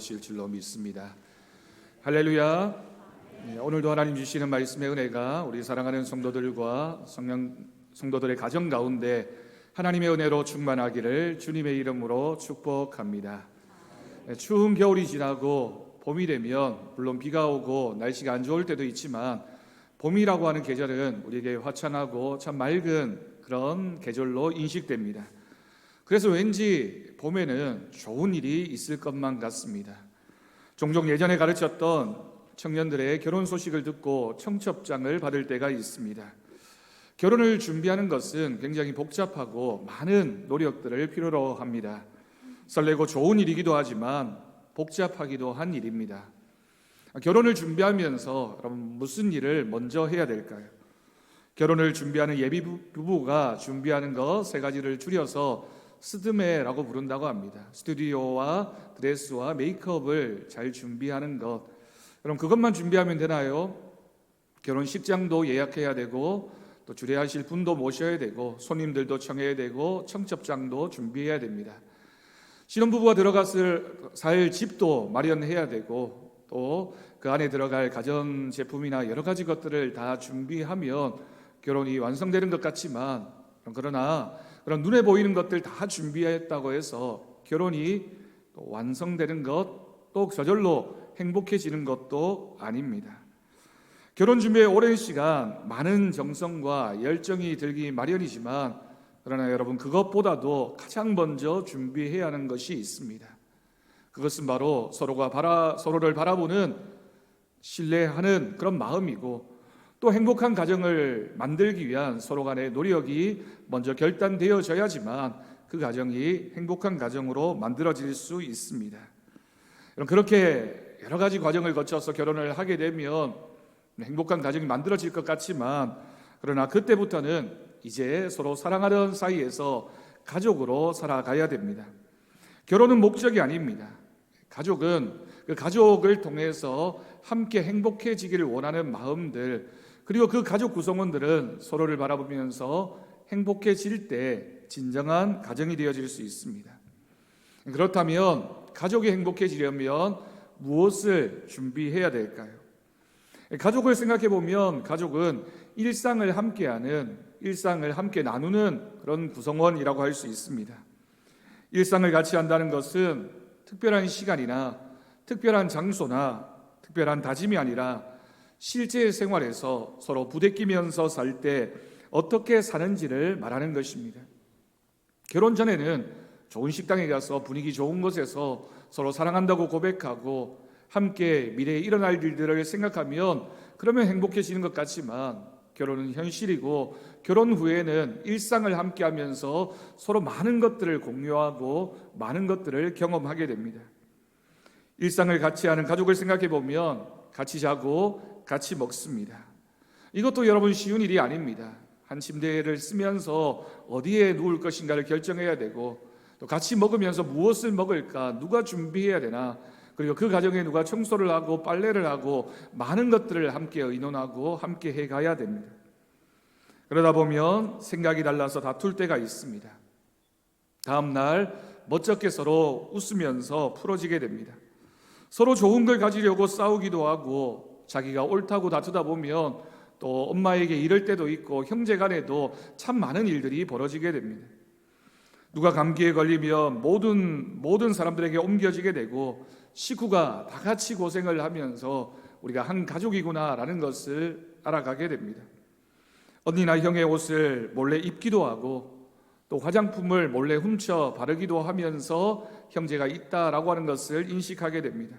오실 줄로 믿습니다. 할렐루야. 오늘도 하나님 주시는 말씀의 은혜가 우리 사랑하는 성도들과 성도들의 가정 가운데 하나님의 은혜로 충만하기를 주님의 이름으로 축복합니다. 추운 겨울이 지나고 봄이 되면 물론 비가 오고 날씨가 안 좋을 때도 있지만 봄이라고 하는 계절은 우리에게 화창하고 참 맑은 그런 계절로 인식됩니다. 그래서 왠지 봄에는 좋은 일이 있을 것만 같습니다. 종종 예전에 가르쳤던 청년들의 결혼 소식을 듣고 청첩장을 받을 때가 있습니다. 결혼을 준비하는 것은 굉장히 복잡하고 많은 노력들을 필요로 합니다. 설레고 좋은 일이기도 하지만 복잡하기도 한 일입니다. 결혼을 준비하면서 여러분 무슨 일을 먼저 해야 될까요? 결혼을 준비하는 예비 부부가 준비하는 것 세 가지를 줄여서 스드메라고 부른다고 합니다. 스튜디오와 드레스와 메이크업을 잘 준비하는 것. 그럼 그것만 준비하면 되나요? 결혼식장도 예약해야 되고 또 주례하실 분도 모셔야 되고 손님들도 청해야 되고 청첩장도 준비해야 됩니다. 신혼부부가 살 집도 마련해야 되고 또 그 안에 들어갈 가전제품이나 여러 가지 것들을 다 준비하면 결혼이 완성되는 것 같지만 그러나 그런 눈에 보이는 것들 다 준비했다고 해서 결혼이 완성되는 것, 또 저절로 행복해지는 것도 아닙니다. 결혼 준비에 오랜 시간 많은 정성과 열정이 들기 마련이지만 그러나 여러분 그것보다도 가장 먼저 준비해야 하는 것이 있습니다. 그것은 바로 서로를 바라보는 신뢰하는 그런 마음이고 또 행복한 가정을 만들기 위한 서로 간의 노력이 먼저 결단되어져야지만 그 가정이 행복한 가정으로 만들어질 수 있습니다. 그렇게 여러 가지 과정을 거쳐서 결혼을 하게 되면 행복한 가정이 만들어질 것 같지만 그러나 그때부터는 이제 서로 사랑하는 사이에서 가족으로 살아가야 됩니다. 결혼은 목적이 아닙니다. 가족은 그 가족을 통해서 함께 행복해지기를 원하는 마음들, 그리고 그 가족 구성원들은 서로를 바라보면서 행복해질 때 진정한 가정이 되어질 수 있습니다. 그렇다면 가족이 행복해지려면 무엇을 준비해야 될까요? 가족을 생각해 보면 가족은 일상을 함께하는, 일상을 함께 나누는 그런 구성원이라고 할 수 있습니다. 일상을 같이 한다는 것은 특별한 시간이나 특별한 장소나 특별한 다짐이 아니라 실제 생활에서 서로 부대끼면서 살 때 어떻게 사는지를 말하는 것입니다. 결혼 전에는 좋은 식당에 가서 분위기 좋은 곳에서 서로 사랑한다고 고백하고 함께 미래에 일어날 일들을 생각하면 그러면 행복해지는 것 같지만 결혼은 현실이고 결혼 후에는 일상을 함께 하면서 서로 많은 것들을 공유하고 많은 것들을 경험하게 됩니다. 일상을 같이 하는 가족을 생각해 보면 같이 자고 같이 먹습니다. 이것도 여러분 쉬운 일이 아닙니다. 한 침대를 쓰면서 어디에 누울 것인가를 결정해야 되고 또 같이 먹으면서 무엇을 먹을까, 누가 준비해야 되나, 그리고 그 가정에 누가 청소를 하고 빨래를 하고 많은 것들을 함께 의논하고 함께 해가야 됩니다. 그러다 보면 생각이 달라서 다툴 때가 있습니다. 다음 날 멋쩍게 서로 웃으면서 풀어지게 됩니다. 서로 좋은 걸 가지려고 싸우기도 하고 자기가 옳다고 다투다 보면 또 엄마에게 이럴 때도 있고 형제 간에도 참 많은 일들이 벌어지게 됩니다. 누가 감기에 걸리면 모든 사람들에게 옮겨지게 되고 식구가 다 같이 고생을 하면서 우리가 한 가족이구나라는 것을 알아가게 됩니다. 언니나 형의 옷을 몰래 입기도 하고 또 화장품을 몰래 훔쳐 바르기도 하면서 형제가 있다라고 하는 것을 인식하게 됩니다.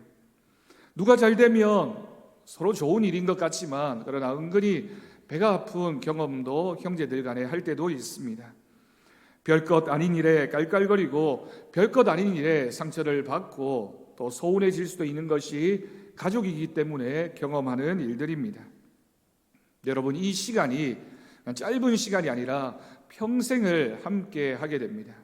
누가 잘 되면 서로 좋은 일인 것 같지만 그러나 은근히 배가 아픈 경험도 형제들 간에 할 때도 있습니다. 별것 아닌 일에 깔깔거리고 별것 아닌 일에 상처를 받고 또 소원해질 수도 있는 것이 가족이기 때문에 경험하는 일들입니다. 여러분 이 시간이 짧은 시간이 아니라 평생을 함께 하게 됩니다.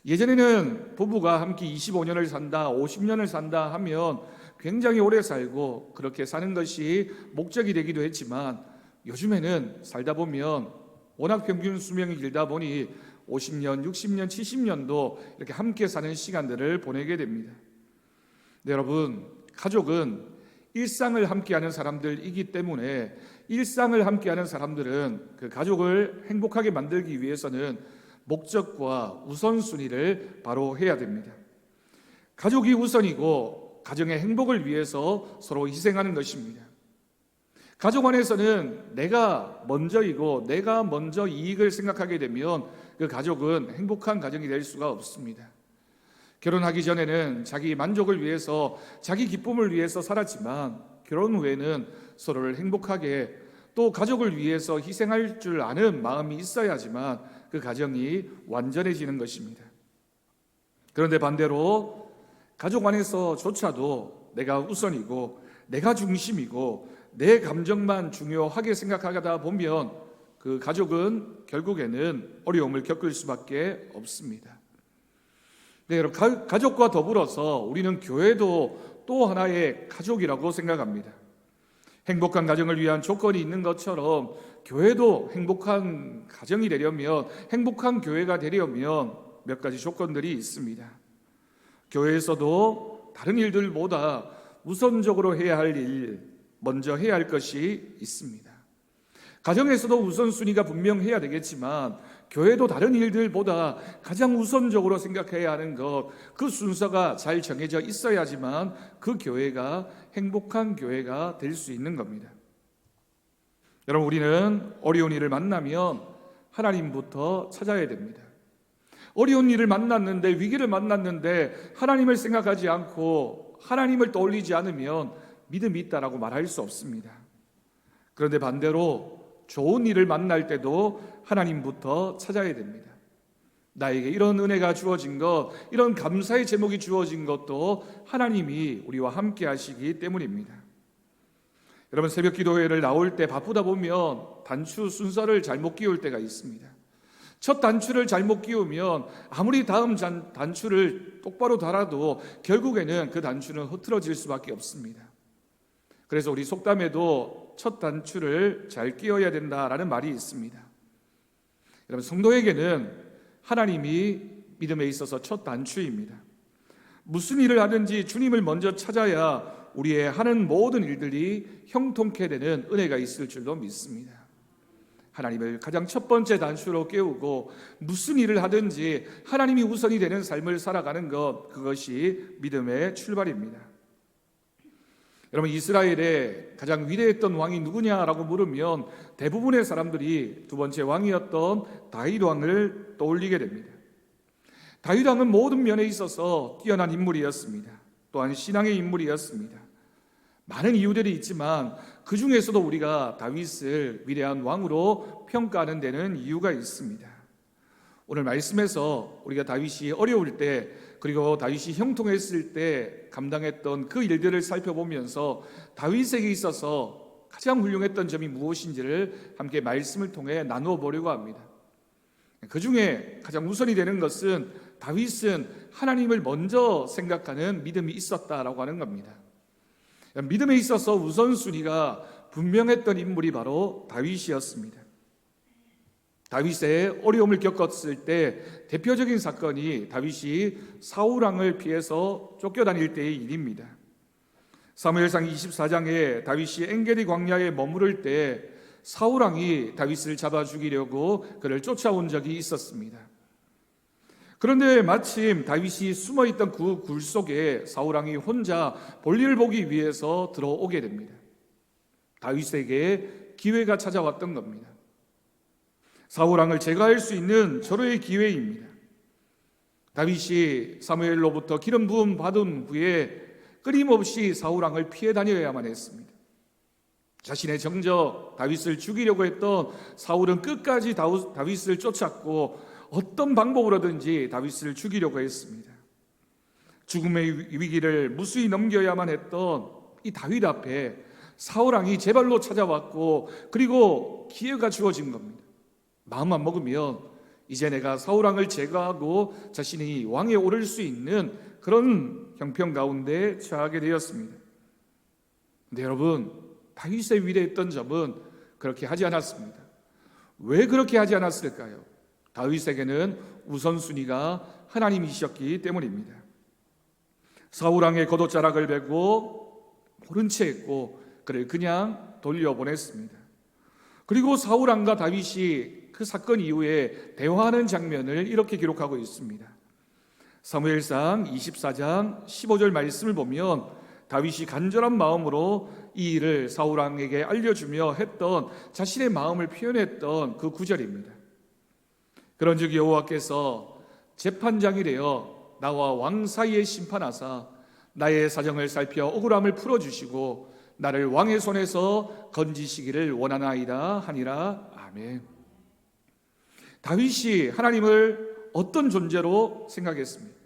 예전에는 부부가 함께 25년을 산다, 50년을 산다 하면 굉장히 오래 살고 그렇게 사는 것이 목적이 되기도 했지만 요즘에는 살다 보면 워낙 평균 수명이 길다 보니 50년, 60년, 70년도 이렇게 함께 사는 시간들을 보내게 됩니다. 네, 여러분, 가족은 일상을 함께하는 사람들이기 때문에 일상을 함께하는 사람들은 그 가족을 행복하게 만들기 위해서는 목적과 우선순위를 바로 해야 됩니다. 가족이 우선이고 가정의 행복을 위해서 서로 희생하는 것입니다. 가족 안에서는 내가 먼저이고 내가 먼저 이익을 생각하게 되면 그 가족은 행복한 가정이 될 수가 없습니다. 결혼하기 전에는 자기 만족을 위해서, 자기 기쁨을 위해서 살았지만 결혼 후에는 서로를 행복하게, 또 가족을 위해서 희생할 줄 아는 마음이 있어야지만 그 가정이 완전해지는 것입니다. 그런데 반대로 가족 안에서조차도 내가 우선이고 내가 중심이고 내 감정만 중요하게 생각하다 보면 그 가족은 결국에는 어려움을 겪을 수밖에 없습니다. 네, 여러분, 가족과 더불어서 우리는 교회도 또 하나의 가족이라고 생각합니다. 행복한 가정을 위한 조건이 있는 것처럼 교회도 행복한 가정이 되려면, 행복한 교회가 되려면 몇 가지 조건들이 있습니다. 교회에서도 다른 일들보다 우선적으로 해야 할 일, 먼저 해야 할 것이 있습니다. 가정에서도 우선순위가 분명해야 되겠지만 교회도 다른 일들보다 가장 우선적으로 생각해야 하는 것, 그 순서가 잘 정해져 있어야지만 그 교회가 행복한 교회가 될 수 있는 겁니다. 여러분, 우리는 어려운 일을 만나면 하나님부터 찾아야 됩니다. 어려운 일을 만났는데, 위기를 만났는데 하나님을 생각하지 않고 하나님을 떠올리지 않으면 믿음이 있다라고 말할 수 없습니다. 그런데 반대로 좋은 일을 만날 때도 하나님부터 찾아야 됩니다. 나에게 이런 은혜가 주어진 것, 이런 감사의 제목이 주어진 것도 하나님이 우리와 함께 하시기 때문입니다. 여러분, 새벽 기도회를 나올 때 바쁘다 보면 단추 순서를 잘못 끼울 때가 있습니다. 첫 단추를 잘못 끼우면 아무리 다음 단추를 똑바로 달아도 결국에는 그 단추는 흐트러질 수밖에 없습니다. 그래서 우리 속담에도 첫 단추를 잘 끼워야 된다라는 말이 있습니다. 여러분, 성도에게는 하나님이 믿음에 있어서 첫 단추입니다. 무슨 일을 하든지 주님을 먼저 찾아야 우리의 하는 모든 일들이 형통케 되는 은혜가 있을 줄로 믿습니다. 하나님을 가장 첫 번째 단추로 깨우고 무슨 일을 하든지 하나님이 우선이 되는 삶을 살아가는 것, 그것이 믿음의 출발입니다. 여러분, 이스라엘의 가장 위대했던 왕이 누구냐라고 물으면 대부분의 사람들이 두 번째 왕이었던 다윗 왕을 떠올리게 됩니다. 다윗 왕은 모든 면에 있어서 뛰어난 인물이었습니다. 또한 신앙의 인물이었습니다. 많은 이유들이 있지만 그 중에서도 우리가 다윗을 위대한 왕으로 평가하는 데는 이유가 있습니다. 오늘 말씀에서 우리가 다윗이 어려울 때, 그리고 다윗이 형통했을 때 감당했던 그 일들을 살펴보면서 다윗에게 있어서 가장 훌륭했던 점이 무엇인지를 함께 말씀을 통해 나누어 보려고 합니다. 그 중에 가장 우선이 되는 것은 다윗은 하나님을 먼저 생각하는 믿음이 있었다라고 하는 겁니다. 믿음에 있어서 우선순위가 분명했던 인물이 바로 다윗이었습니다. 다윗의 어려움을 겪었을 때 대표적인 사건이 다윗이 사울 왕을 피해서 쫓겨다닐 때의 일입니다. 사무엘상 24장에 다윗이 엔게디 광야에 머무를 때 사울 왕이 다윗을 잡아 죽이려고 그를 쫓아온 적이 있었습니다. 그런데 마침 다윗이 숨어있던 그 굴 속에 사울 왕이 혼자 볼일을 보기 위해서 들어오게 됩니다. 다윗에게 기회가 찾아왔던 겁니다. 사울 왕을 제거할 수 있는 절호의 기회입니다. 다윗이 사무엘로부터 기름 부음 받은 후에 끊임없이 사울 왕을 피해 다녀야만 했습니다. 자신의 정적 다윗을 죽이려고 했던 사울은 끝까지 다윗을 쫓았고 어떤 방법으로든지 다윗을 죽이려고 했습니다. 죽음의 위기를 무수히 넘겨야만 했던 이 다윗 앞에 사울 왕이 제 발로 찾아왔고 그리고 기회가 주어진 겁니다. 마음만 먹으면 이제 내가 사울 왕을 제거하고 자신이 왕에 오를 수 있는 그런 형편 가운데 처하게 되었습니다. 근데 여러분, 다윗의 위대했던 점은 그렇게 하지 않았습니다. 왜 그렇게 하지 않았을까요? 다윗에게는 우선순위가 하나님이셨기 때문입니다. 사울왕의 겉옷자락을 베고 모른 채 했고 그를 그냥 돌려보냈습니다. 그리고 사울왕과 다윗이 그 사건 이후에 대화하는 장면을 이렇게 기록하고 있습니다. 사무엘상 24장 15절 말씀을 보면 다윗이 간절한 마음으로 이 일을 사울왕에게 알려주며 했던 자신의 마음을 표현했던 그 구절입니다. 그런즉 여호와께서 재판장이 되어 나와 왕 사이에 심판하사 나의 사정을 살펴 억울함을 풀어주시고 나를 왕의 손에서 건지시기를 원하나이다 하니라. 아멘. 다윗이 하나님을 어떤 존재로 생각했습니까?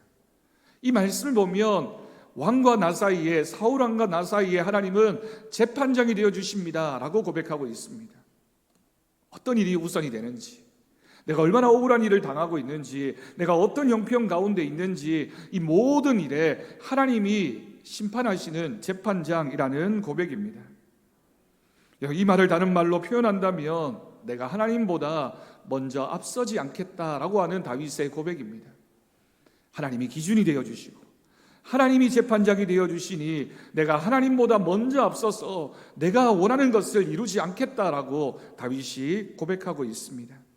이 말씀을 보면 왕과 나 사이에, 사울왕과 나 사이에 하나님은 재판장이 되어 주십니다 라고 고백하고 있습니다. 어떤 일이 우선이 되는지, 내가 얼마나 억울한 일을 당하고 있는지, 내가 어떤 형편 가운데 있는지, 이 모든 일에 하나님이 심판하시는 재판장이라는 고백입니다. 이 말을 다른 말로 표현한다면 내가 하나님보다 먼저 앞서지 않겠다라고 하는 다윗의 고백입니다. 하나님이 기준이 되어주시고 하나님이 재판장이 되어주시니 내가 하나님보다 먼저 앞서서 내가 원하는 것을 이루지 않겠다라고 다윗이 고백하고 있습니다.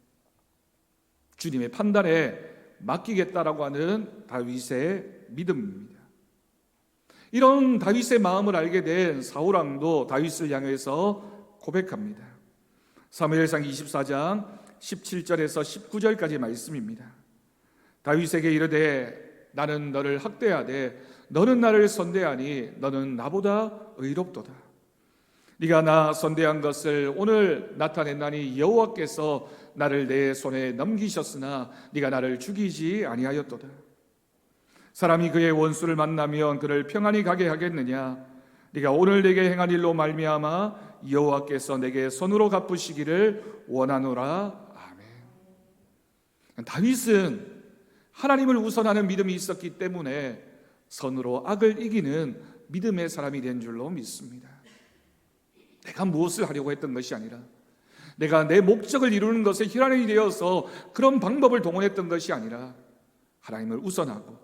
주님의 판단에 맡기겠다라고 하는 다윗의 믿음입니다. 이런 다윗의 마음을 알게 된 사울왕도 다윗을 향해서 고백합니다. 사무엘상 24장 17절에서 19절까지 말씀입니다. 다윗에게 이르되 나는 너를 학대하되 너는 나를 선대하니 너는 나보다 의롭도다. 네가 나 선대한 것을 오늘 나타냈나니 여호와께서 나를 내 손에 넘기셨으나 네가 나를 죽이지 아니하였도다. 사람이 그의 원수를 만나면 그를 평안히 가게 하겠느냐? 네가 오늘 내게 행한 일로 말미암아 여호와께서 내게 손으로 갚으시기를 원하노라. 아멘. 다윗은 하나님을 우선하는 믿음이 있었기 때문에 선으로 악을 이기는 믿음의 사람이 된 줄로 믿습니다. 내가 무엇을 하려고 했던 것이 아니라 내가 내 목적을 이루는 것에 혈안이 되어서 그런 방법을 동원했던 것이 아니라 하나님을 우선하고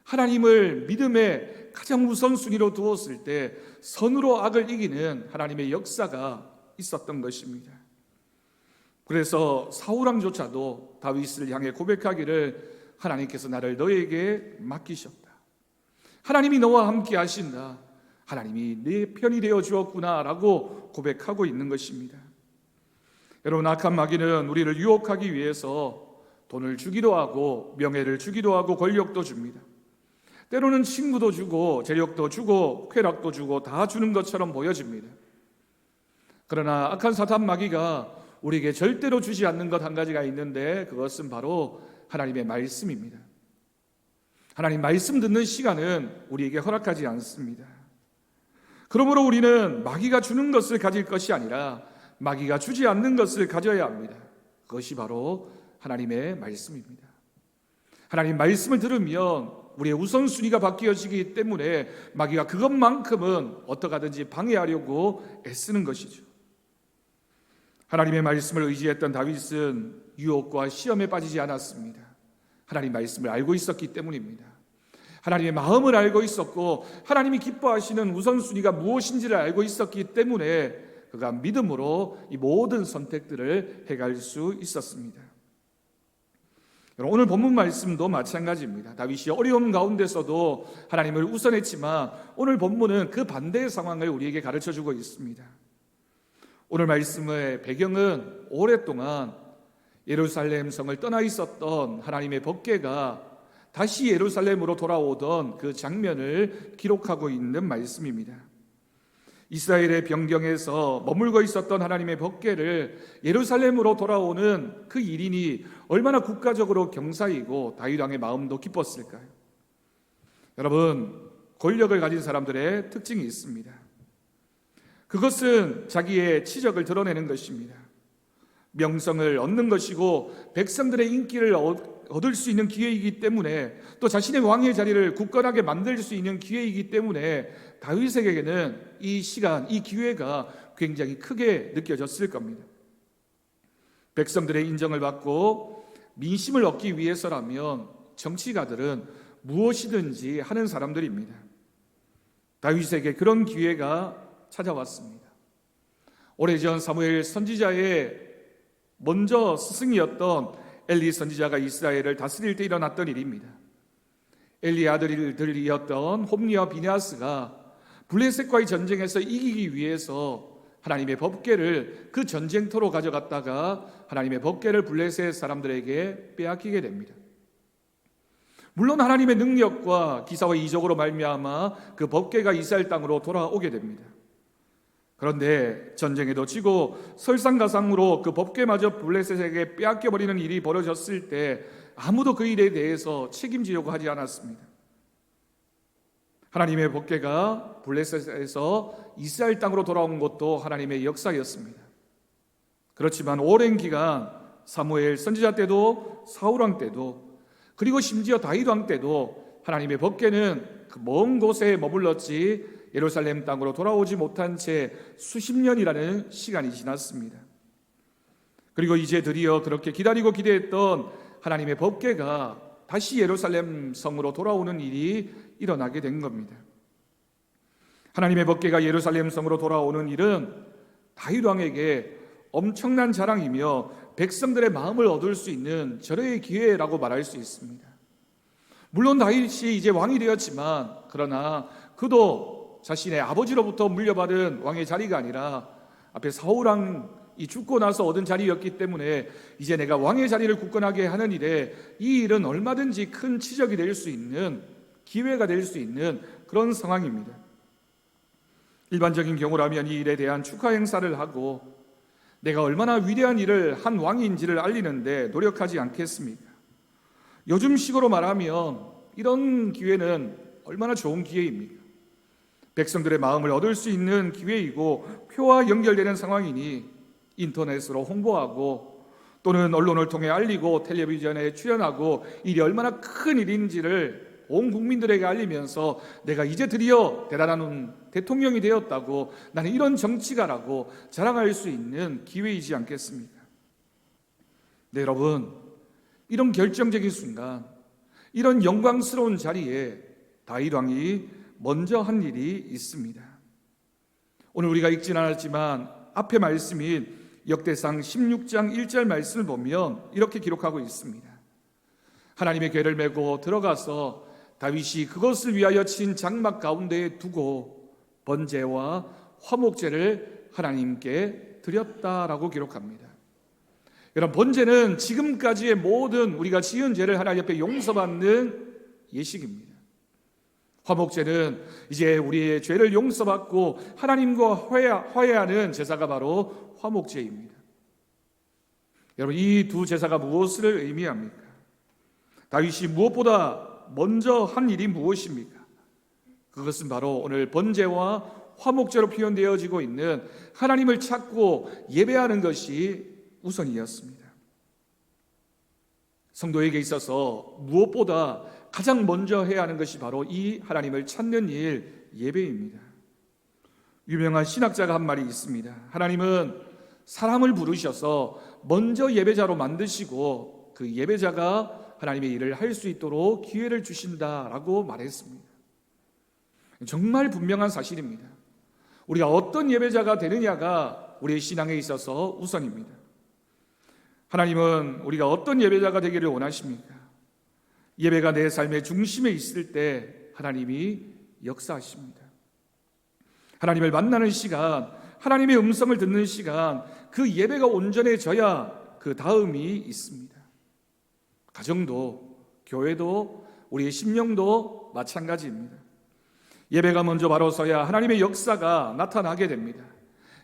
하나님을 믿음의 가장 우선순위로 두었을 때 선으로 악을 이기는 하나님의 역사가 있었던 것입니다. 그래서 사울왕조차도 다윗을 향해 고백하기를 하나님께서 나를 너에게 맡기셨다. 하나님이 너와 함께 하신다. 하나님이 내 편이 되어 주었구나 라고 고백하고 있는 것입니다. 여러분, 악한 마귀는 우리를 유혹하기 위해서 돈을 주기도 하고 명예를 주기도 하고 권력도 줍니다. 때로는 친구도 주고 재력도 주고 쾌락도 주고 다 주는 것처럼 보여집니다. 그러나 악한 사탄 마귀가 우리에게 절대로 주지 않는 것 한 가지가 있는데 그것은 바로 하나님의 말씀입니다. 하나님 말씀 듣는 시간은 우리에게 허락하지 않습니다. 그러므로 우리는 마귀가 주는 것을 가질 것이 아니라 마귀가 주지 않는 것을 가져야 합니다. 그것이 바로 하나님의 말씀입니다. 하나님 말씀을 들으면 우리의 우선순위가 바뀌어지기 때문에 마귀가 그것만큼은 어떻게 하든지 방해하려고 애쓰는 것이죠. 하나님의 말씀을 의지했던 다윗은 유혹과 시험에 빠지지 않았습니다. 하나님 말씀을 알고 있었기 때문입니다. 하나님의 마음을 알고 있었고 하나님이 기뻐하시는 우선순위가 무엇인지를 알고 있었기 때문에 그가 믿음으로 이 모든 선택들을 해갈 수 있었습니다. 오늘 본문 말씀도 마찬가지입니다. 다윗이 어려움 가운데서도 하나님을 우선했지만 오늘 본문은 그 반대의 상황을 우리에게 가르쳐주고 있습니다. 오늘 말씀의 배경은 오랫동안 예루살렘 성을 떠나 있었던 하나님의 법궤가 다시 예루살렘으로 돌아오던 그 장면을 기록하고 있는 말씀입니다. 이스라엘의 변경에서 머물고 있었던 하나님의 법궤를 예루살렘으로 돌아오는 그 일인이 얼마나 국가적으로 경사이고 다윗 왕의 마음도 기뻤을까요? 여러분, 권력을 가진 사람들의 특징이 있습니다. 그것은 자기의 치적을 드러내는 것입니다. 명성을 얻는 것이고 백성들의 인기를 얻을 수 있는 기회이기 때문에 또 자신의 왕의 자리를 굳건하게 만들 수 있는 기회이기 때문에 다윗에게는 이 시간, 이 기회가 굉장히 크게 느껴졌을 겁니다. 백성들의 인정을 받고 민심을 얻기 위해서라면 정치가들은 무엇이든지 하는 사람들입니다. 다윗에게 그런 기회가 찾아왔습니다. 오래전 사무엘 선지자의 먼저 스승이었던 엘리 선지자가 이스라엘을 다스릴 때 일어났던 일입니다. 엘리의 아들들이었던 홈리와 비느하스가 블레셋과의 전쟁에서 이기기 위해서 하나님의 법궤를 그 전쟁터로 가져갔다가 하나님의 법궤를 블레셋 사람들에게 빼앗기게 됩니다. 물론 하나님의 능력과 기사와 이적으로 말미암아 그 법궤가 이스라엘 땅으로 돌아오게 됩니다. 그런데 전쟁에도 지고 설상가상으로 그 법궤마저 블레셋에게 빼앗겨버리는 일이 벌어졌을 때 아무도 그 일에 대해서 책임지려고 하지 않았습니다. 하나님의 법궤가 블레셋에서 이스라엘 땅으로 돌아온 것도 하나님의 역사였습니다. 그렇지만 오랜 기간 사무엘 선지자 때도 사울왕 때도 그리고 심지어 다윗왕 때도 하나님의 법궤는 그 먼 곳에 머물렀지 예루살렘 땅으로 돌아오지 못한 채 수십 년이라는 시간이 지났습니다. 그리고 이제 드디어 그렇게 기다리고 기대했던 하나님의 법궤가 다시 예루살렘 성으로 돌아오는 일이 일어나게 된 겁니다. 하나님의 법궤가 예루살렘 성으로 돌아오는 일은 다윗 왕에게 엄청난 자랑이며 백성들의 마음을 얻을 수 있는 절호의 기회라고 말할 수 있습니다. 물론 다윗이 이제 왕이 되었지만 그러나 그도 자신의 아버지로부터 물려받은 왕의 자리가 아니라 앞에 사울 왕이 죽고 나서 얻은 자리였기 때문에 이제 내가 왕의 자리를 굳건하게 하는 일에 이 일은 얼마든지 큰 치적이 될 수 있는 기회가 될 수 있는 그런 상황입니다. 일반적인 경우라면 이 일에 대한 축하 행사를 하고 내가 얼마나 위대한 일을 한 왕인지를 알리는데 노력하지 않겠습니까? 요즘 식으로 말하면 이런 기회는 얼마나 좋은 기회입니까? 백성들의 마음을 얻을 수 있는 기회이고 표와 연결되는 상황이니 인터넷으로 홍보하고 또는 언론을 통해 알리고 텔레비전에 출연하고 일이 얼마나 큰 일인지를 온 국민들에게 알리면서 내가 이제 드디어 대단한 대통령이 되었다고 나는 이런 정치가라고 자랑할 수 있는 기회이지 않겠습니까? 네, 여러분, 이런 결정적인 순간, 이런 영광스러운 자리에 다윗 왕이 먼저 한 일이 있습니다. 오늘 우리가 읽진 않았지만 앞에 말씀인 역대상 16장 1절 말씀을 보면 이렇게 기록하고 있습니다. 하나님의 궤를 메고 들어가서 다윗이 그것을 위하여 친 장막 가운데에 두고 번제와 화목제를 하나님께 드렸다라고 기록합니다. 여러분, 번제는 지금까지의 모든 우리가 지은 죄를 하나님 앞에 용서받는 예식입니다. 화목제는 이제 우리의 죄를 용서받고 하나님과 화해하는 제사가 바로 화목제입니다. 여러분, 이 두 제사가 무엇을 의미합니까? 다윗이 무엇보다 먼저 한 일이 무엇입니까? 그것은 바로 오늘 번제와 화목제로 표현되어지고 있는 하나님을 찾고 예배하는 것이 우선이었습니다. 성도에게 있어서 무엇보다 가장 먼저 해야 하는 것이 바로 이 하나님을 찾는 일, 예배입니다. 유명한 신학자가 한 말이 있습니다. 하나님은 사람을 부르셔서 먼저 예배자로 만드시고 그 예배자가 하나님의 일을 할 수 있도록 기회를 주신다라고 말했습니다. 정말 분명한 사실입니다. 우리가 어떤 예배자가 되느냐가 우리의 신앙에 있어서 우선입니다. 하나님은 우리가 어떤 예배자가 되기를 원하십니까? 예배가 내 삶의 중심에 있을 때 하나님이 역사하십니다. 하나님을 만나는 시간, 하나님의 음성을 듣는 시간, 그 예배가 온전해져야 그 다음이 있습니다. 가정도, 교회도, 우리의 심령도 마찬가지입니다. 예배가 먼저 바로 서야 하나님의 역사가 나타나게 됩니다.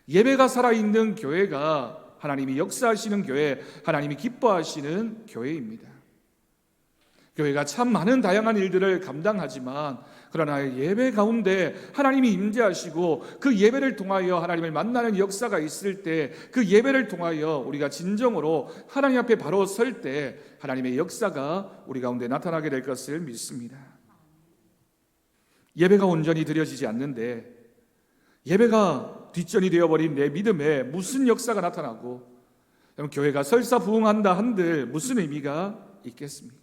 예배가 살아있는 교회가 하나님이 역사하시는 교회, 하나님이 기뻐하시는 교회입니다. 교회가 참 많은 다양한 일들을 감당하지만 그러나 예배 가운데 하나님이 임재하시고 그 예배를 통하여 하나님을 만나는 역사가 있을 때 그 예배를 통하여 우리가 진정으로 하나님 앞에 바로 설 때 하나님의 역사가 우리 가운데 나타나게 될 것을 믿습니다. 예배가 온전히 드려지지 않는데 예배가 뒷전이 되어버린 내 믿음에 무슨 역사가 나타나고 교회가 설사부흥한다 한들 무슨 의미가 있겠습니까?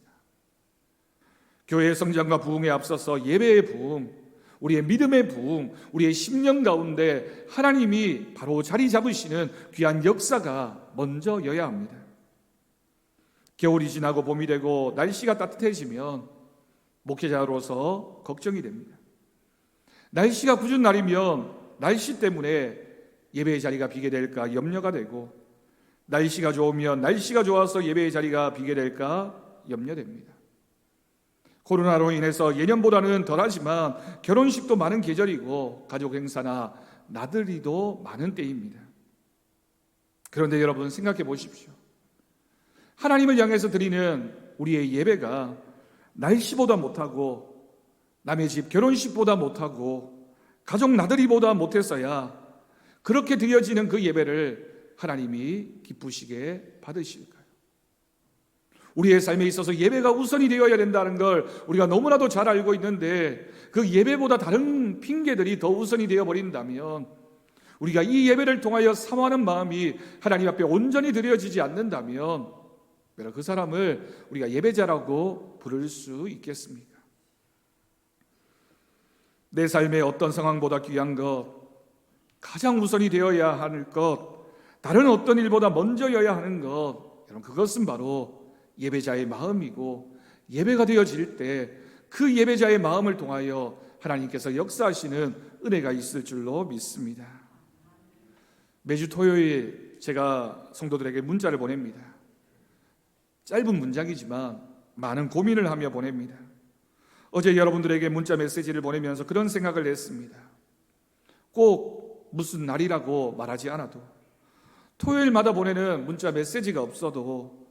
교회의 성장과 부흥에 앞서서 예배의 부흥, 우리의 믿음의 부흥, 우리의 심령 가운데 하나님이 바로 자리 잡으시는 귀한 역사가 먼저여야 합니다. 겨울이 지나고 봄이 되고 날씨가 따뜻해지면 목회자로서 걱정이 됩니다. 날씨가 궂은 날이면 날씨 때문에 예배의 자리가 비게 될까 염려가 되고, 날씨가 좋으면 날씨가 좋아서 예배의 자리가 비게 될까 염려됩니다. 코로나로 인해서 예년보다는 덜하지만 결혼식도 많은 계절이고 가족 행사나 나들이도 많은 때입니다. 그런데 여러분 생각해 보십시오. 하나님을 향해서 드리는 우리의 예배가 날씨보다 못하고 남의 집 결혼식보다 못하고 가족 나들이보다 못했어야 그렇게 드려지는 그 예배를 하나님이 기쁘시게 받으실까요? 우리의 삶에 있어서 예배가 우선이 되어야 된다는 걸 우리가 너무나도 잘 알고 있는데, 그 예배보다 다른 핑계들이 더 우선이 되어버린다면, 우리가 이 예배를 통하여 사모하는 마음이 하나님 앞에 온전히 드려지지 않는다면 그 사람을 우리가 예배자라고 부를 수 있겠습니까? 내 삶의 어떤 상황보다 귀한 것, 가장 우선이 되어야 할 것, 다른 어떤 일보다 먼저여야 하는 것, 여러분 그것은 바로 예배자의 마음이고, 예배가 되어질 때 그 예배자의 마음을 통하여 하나님께서 역사하시는 은혜가 있을 줄로 믿습니다. 매주 토요일 제가 성도들에게 문자를 보냅니다. 짧은 문장이지만 많은 고민을 하며 보냅니다. 어제 여러분들에게 문자 메시지를 보내면서 그런 생각을 했습니다. 꼭 무슨 날이라고 말하지 않아도, 토요일마다 보내는 문자 메시지가 없어도,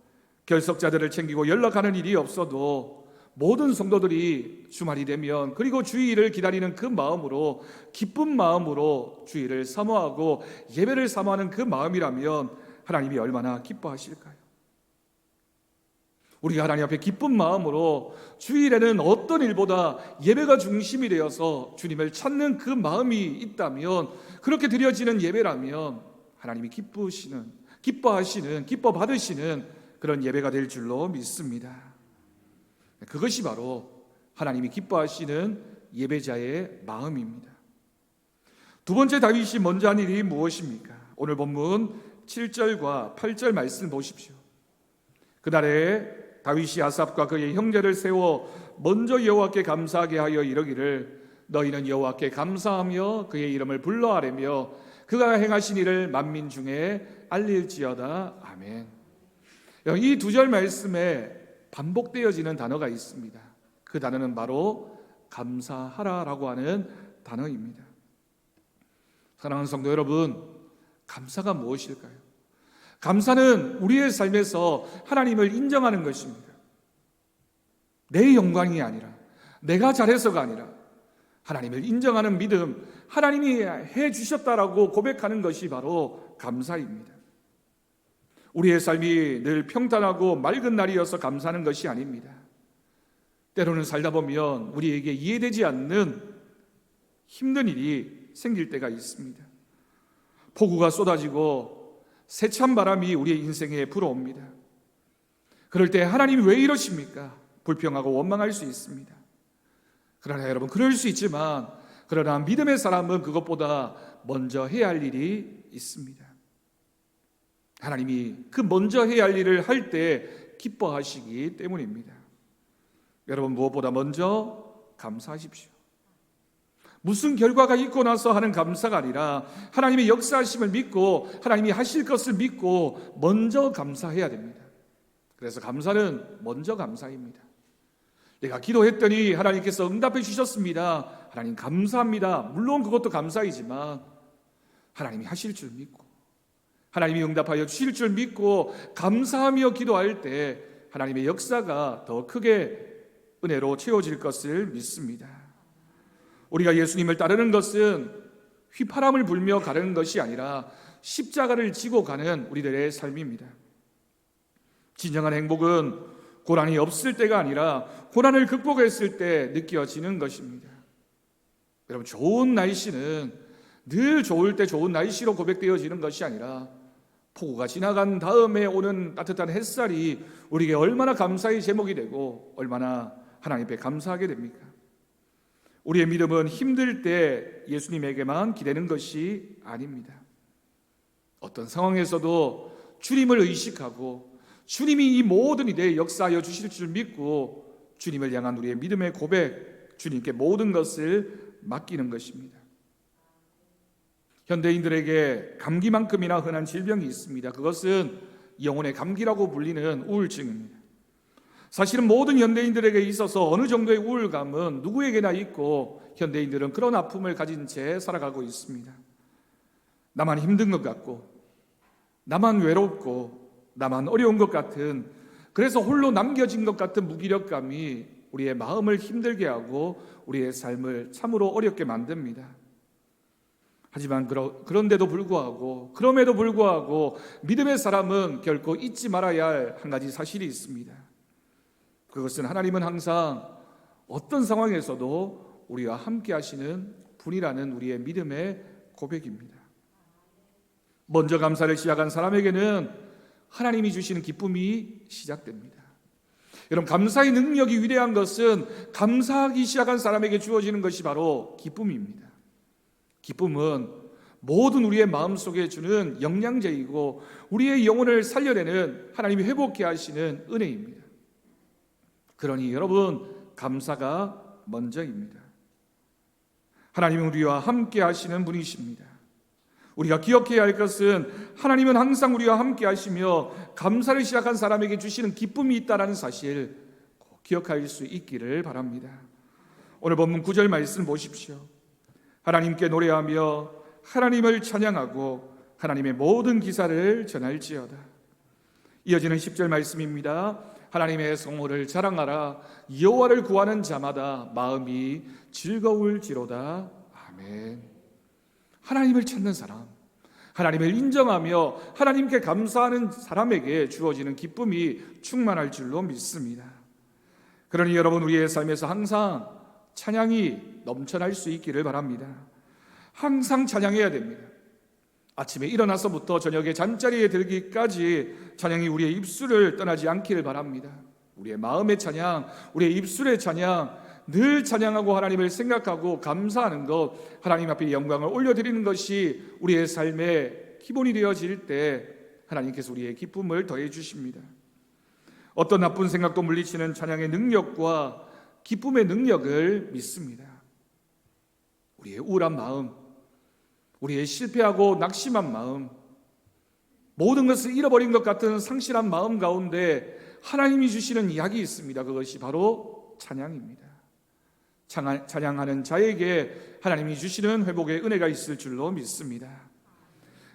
결석자들을 챙기고 연락하는 일이 없어도 모든 성도들이 주말이 되면, 그리고 주일을 기다리는 그 마음으로, 기쁜 마음으로 주일을 사모하고 예배를 사모하는 그 마음이라면 하나님이 얼마나 기뻐하실까요? 우리가 하나님 앞에 기쁜 마음으로 주일에는 어떤 일보다 예배가 중심이 되어서 주님을 찾는 그 마음이 있다면, 그렇게 드려지는 예배라면 하나님이 기뻐하시는, 기뻐받으시는 그런 예배가 될 줄로 믿습니다. 그것이 바로 하나님이 기뻐하시는 예배자의 마음입니다. 두 번째 다윗이 먼저 한 일이 무엇입니까? 오늘 본문 7절과 8절 말씀 보십시오. 그날에 다윗이 아삽과 그의 형제를 세워 먼저 여호와께 감사하게 하여 이르기를, 너희는 여호와께 감사하며 그의 이름을 불러아뢰며 그가 행하신 일을 만민 중에 알릴지어다. 아멘. 이 두 절 말씀에 반복되어지는 단어가 있습니다. 그 단어는 바로 감사하라라고 하는 단어입니다. 사랑하는 성도 여러분, 감사가 무엇일까요? 감사는 우리의 삶에서 하나님을 인정하는 것입니다. 내 영광이 아니라, 내가 잘해서가 아니라 하나님을 인정하는 믿음, 하나님이 해주셨다라고 고백하는 것이 바로 감사입니다. 우리의 삶이 늘 평탄하고 맑은 날이어서 감사하는 것이 아닙니다. 때로는 살다 보면 우리에게 이해되지 않는 힘든 일이 생길 때가 있습니다. 폭우가 쏟아지고 세찬 바람이 우리의 인생에 불어옵니다. 그럴 때 하나님이 왜 이러십니까? 불평하고 원망할 수 있습니다. 그러나 여러분, 그럴 수 있지만, 그러나 믿음의 사람은 그것보다 먼저 해야 할 일이 있습니다. 하나님이 그 먼저 해야 할 일을 할 때 기뻐하시기 때문입니다. 여러분, 무엇보다 먼저 감사하십시오. 무슨 결과가 있고 나서 하는 감사가 아니라 하나님의 역사하심을 믿고 하나님이 하실 것을 믿고 먼저 감사해야 됩니다. 그래서 감사는 먼저 감사입니다. 내가 기도했더니 하나님께서 응답해 주셨습니다. 하나님 감사합니다. 물론 그것도 감사이지만 하나님이 하실 줄 믿고, 하나님이 응답하여 주실 줄 믿고 감사하며 기도할 때 하나님의 역사가 더 크게 은혜로 채워질 것을 믿습니다. 우리가 예수님을 따르는 것은 휘파람을 불며 가는 것이 아니라 십자가를 지고 가는 우리들의 삶입니다. 진정한 행복은 고난이 없을 때가 아니라 고난을 극복했을 때 느껴지는 것입니다. 여러분, 좋은 날씨는 늘 좋을 때 좋은 날씨로 고백되어지는 것이 아니라 폭우가 지나간 다음에 오는 따뜻한 햇살이 우리에게 얼마나 감사의 제목이 되고 얼마나 하나님 앞에 감사하게 됩니까? 우리의 믿음은 힘들 때 예수님에게만 기대는 것이 아닙니다. 어떤 상황에서도 주님을 의식하고 주님이 이 모든 일에 역사하여 주실 줄 믿고 주님을 향한 우리의 믿음의 고백, 주님께 모든 것을 맡기는 것입니다. 현대인들에게 감기만큼이나 흔한 질병이 있습니다. 그것은 영혼의 감기라고 불리는 우울증입니다. 사실은 모든 현대인들에게 있어서 어느 정도의 우울감은 누구에게나 있고 현대인들은 그런 아픔을 가진 채 살아가고 있습니다. 나만 힘든 것 같고 나만 외롭고 나만 어려운 것 같은, 그래서 홀로 남겨진 것 같은 무기력감이 우리의 마음을 힘들게 하고 우리의 삶을 참으로 어렵게 만듭니다. 하지만 그럼에도 불구하고 믿음의 사람은 결코 잊지 말아야 할 한 가지 사실이 있습니다. 그것은 하나님은 항상 어떤 상황에서도 우리와 함께 하시는 분이라는 우리의 믿음의 고백입니다. 먼저 감사를 시작한 사람에게는 하나님이 주시는 기쁨이 시작됩니다. 여러분, 감사의 능력이 위대한 것은 감사하기 시작한 사람에게 주어지는 것이 바로 기쁨입니다. 기쁨은 모든 우리의 마음속에 주는 영양제이고 우리의 영혼을 살려내는 하나님이 회복케 하시는 은혜입니다. 그러니 여러분, 감사가 먼저입니다. 하나님은 우리와 함께 하시는 분이십니다. 우리가 기억해야 할 것은 하나님은 항상 우리와 함께 하시며 감사를 시작한 사람에게 주시는 기쁨이 있다는 사실 꼭 기억할 수 있기를 바랍니다. 오늘 본문 9절 말씀 보십시오. 하나님께 노래하며 하나님을 찬양하고 하나님의 모든 기사를 전할지어다. 이어지는 10절 말씀입니다. 하나님의 성호를 자랑하라. 여호와를 구하는 자마다 마음이 즐거울지로다. 아멘. 하나님을 찾는 사람, 하나님을 인정하며 하나님께 감사하는 사람에게 주어지는 기쁨이 충만할 줄로 믿습니다. 그러니 여러분, 우리의 삶에서 항상 찬양이 넘쳐날 수 있기를 바랍니다. 항상 찬양해야 됩니다. 아침에 일어나서부터 저녁에 잠자리에 들기까지 찬양이 우리의 입술을 떠나지 않기를 바랍니다. 우리의 마음의 찬양, 우리의 입술의 찬양, 늘 찬양하고 하나님을 생각하고 감사하는 것, 하나님 앞에 영광을 올려드리는 것이 우리의 삶의 기본이 되어질 때 하나님께서 우리의 기쁨을 더해 주십니다. 어떤 나쁜 생각도 물리치는 찬양의 능력과 기쁨의 능력을 믿습니다. 우리의 우울한 마음, 우리의 실패하고 낙심한 마음, 모든 것을 잃어버린 것 같은 상실한 마음 가운데 하나님이 주시는 약이 있습니다. 그것이 바로 찬양입니다. 찬양하는 자에게 하나님이 주시는 회복의 은혜가 있을 줄로 믿습니다.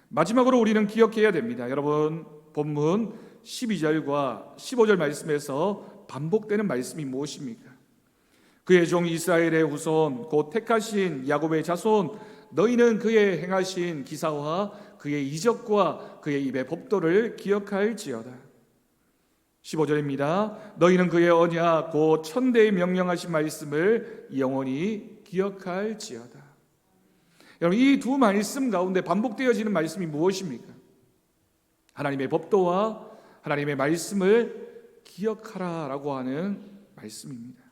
마지막으로 우리는 기억해야 됩니다. 여러분, 본문 12절과 15절 말씀에서 반복되는 말씀이 무엇입니까? 그의 종 이스라엘의 후손 곧 택하신 야곱의 자손, 너희는 그의 행하신 기사와 그의 이적과 그의 입의 법도를 기억할지어다. 15절입니다. 너희는 그의 언약 곧 천대에 명령하신 말씀을 영원히 기억할지어다. 여러분, 이 두 말씀 가운데 반복되어지는 말씀이 무엇입니까? 하나님의 법도와 하나님의 말씀을 기억하라라고 하는 말씀입니다.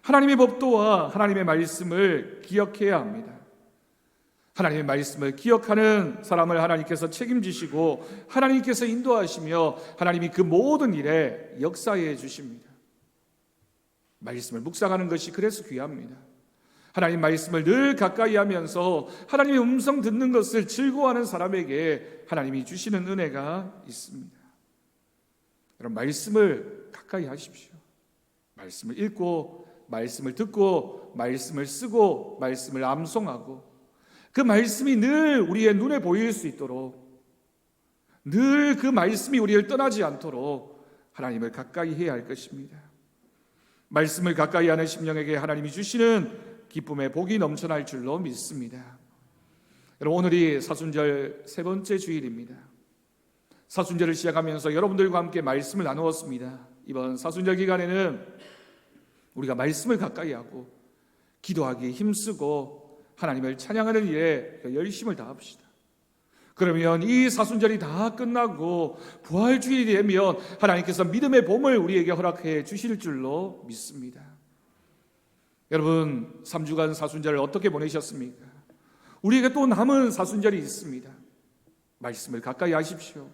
하나님의 법도와 하나님의 말씀을 기억해야 합니다. 하나님의 말씀을 기억하는 사람을 하나님께서 책임지시고 하나님께서 인도하시며 하나님이 그 모든 일에 역사해 주십니다. 말씀을 묵상하는 것이 그래서 귀합니다. 하나님 말씀을 늘 가까이 하면서 하나님의 음성 듣는 것을 즐거워하는 사람에게 하나님이 주시는 은혜가 있습니다. 여러분, 말씀을 가까이 하십시오. 말씀을 읽고 말씀을 듣고 말씀을 쓰고 말씀을 암송하고 그 말씀이 늘 우리의 눈에 보일 수 있도록, 늘 그 말씀이 우리를 떠나지 않도록 하나님을 가까이 해야 할 것입니다. 말씀을 가까이 하는 심령에게 하나님이 주시는 기쁨의 복이 넘쳐날 줄로 믿습니다. 여러분, 오늘이 사순절 세 번째 주일입니다. 사순절을 시작하면서 여러분들과 함께 말씀을 나누었습니다. 이번 사순절 기간에는 우리가 말씀을 가까이 하고 기도하기에 힘쓰고 하나님을 찬양하는 일에 열심을 다합시다. 그러면 이 사순절이 다 끝나고 부활주일이 되면 하나님께서 믿음의 봄을 우리에게 허락해 주실 줄로 믿습니다. 여러분 3주간 사순절을 어떻게 보내셨습니까? 우리에게 또 남은 사순절이 있습니다. 말씀을 가까이 하십시오.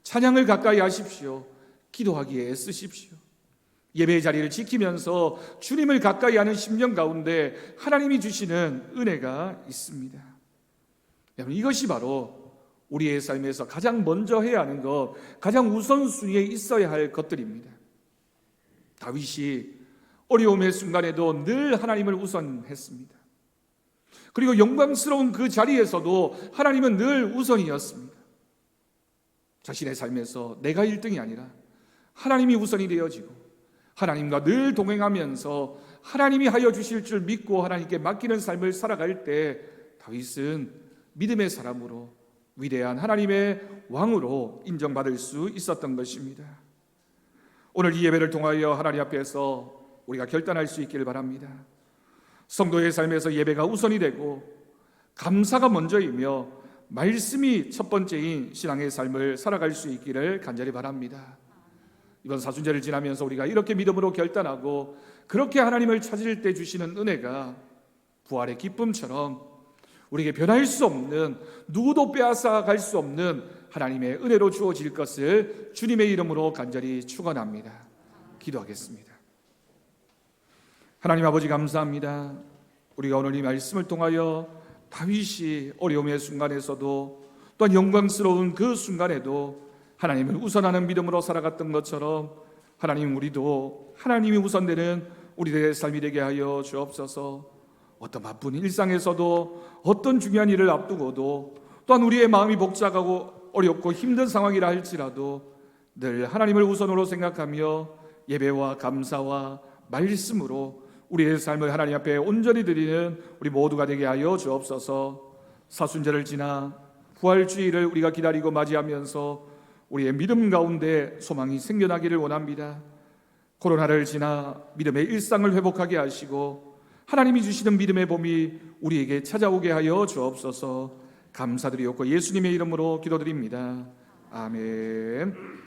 찬양을 가까이 하십시오. 기도하기에 애쓰십시오. 예배의 자리를 지키면서 주님을 가까이 하는 심령 가운데 하나님이 주시는 은혜가 있습니다. 여러분, 이것이 바로 우리의 삶에서 가장 먼저 해야 하는 것, 가장 우선순위에 있어야 할 것들입니다. 다윗이 어려움의 순간에도 늘 하나님을 우선했습니다. 그리고 영광스러운 그 자리에서도 하나님은 늘 우선이었습니다. 자신의 삶에서 내가 1등이 아니라 하나님이 우선이 되어지고 하나님과 늘 동행하면서 하나님이 하여 주실 줄 믿고 하나님께 맡기는 삶을 살아갈 때 다윗은 믿음의 사람으로 위대한 하나님의 왕으로 인정받을 수 있었던 것입니다. 오늘 이 예배를 통하여 하나님 앞에서 우리가 결단할 수 있기를 바랍니다. 성도의 삶에서 예배가 우선이 되고 감사가 먼저이며 말씀이 첫 번째인 신앙의 삶을 살아갈 수 있기를 간절히 바랍니다. 이번 사순절을 지나면서 우리가 이렇게 믿음으로 결단하고 그렇게 하나님을 찾을 때 주시는 은혜가 부활의 기쁨처럼 우리에게 변할 수 없는, 누구도 빼앗아 갈 수 없는 하나님의 은혜로 주어질 것을 주님의 이름으로 간절히 축원합니다. 기도하겠습니다. 하나님 아버지, 감사합니다. 우리가 오늘 이 말씀을 통하여 다윗이 어려움의 순간에서도 또한 영광스러운 그 순간에도 하나님을 우선하는 믿음으로 살아갔던 것처럼 하나님, 우리도 하나님이 우선되는 우리들의 삶이 되게 하여 주옵소서. 어떤 바쁜 일상에서도 어떤 중요한 일을 앞두고도 또한 우리의 마음이 복잡하고 어렵고 힘든 상황이라 할지라도 늘 하나님을 우선으로 생각하며 예배와 감사와 말씀으로 우리의 삶을 하나님 앞에 온전히 드리는 우리 모두가 되게 하여 주옵소서. 사순절을 지나 부활주의를 우리가 기다리고 맞이하면서 우리의 믿음 가운데 소망이 생겨나기를 원합니다. 코로나를 지나 믿음의 일상을 회복하게 하시고 하나님이 주시는 믿음의 봄이 우리에게 찾아오게 하여 주옵소서. 감사드리옵고 예수님의 이름으로 기도드립니다. 아멘.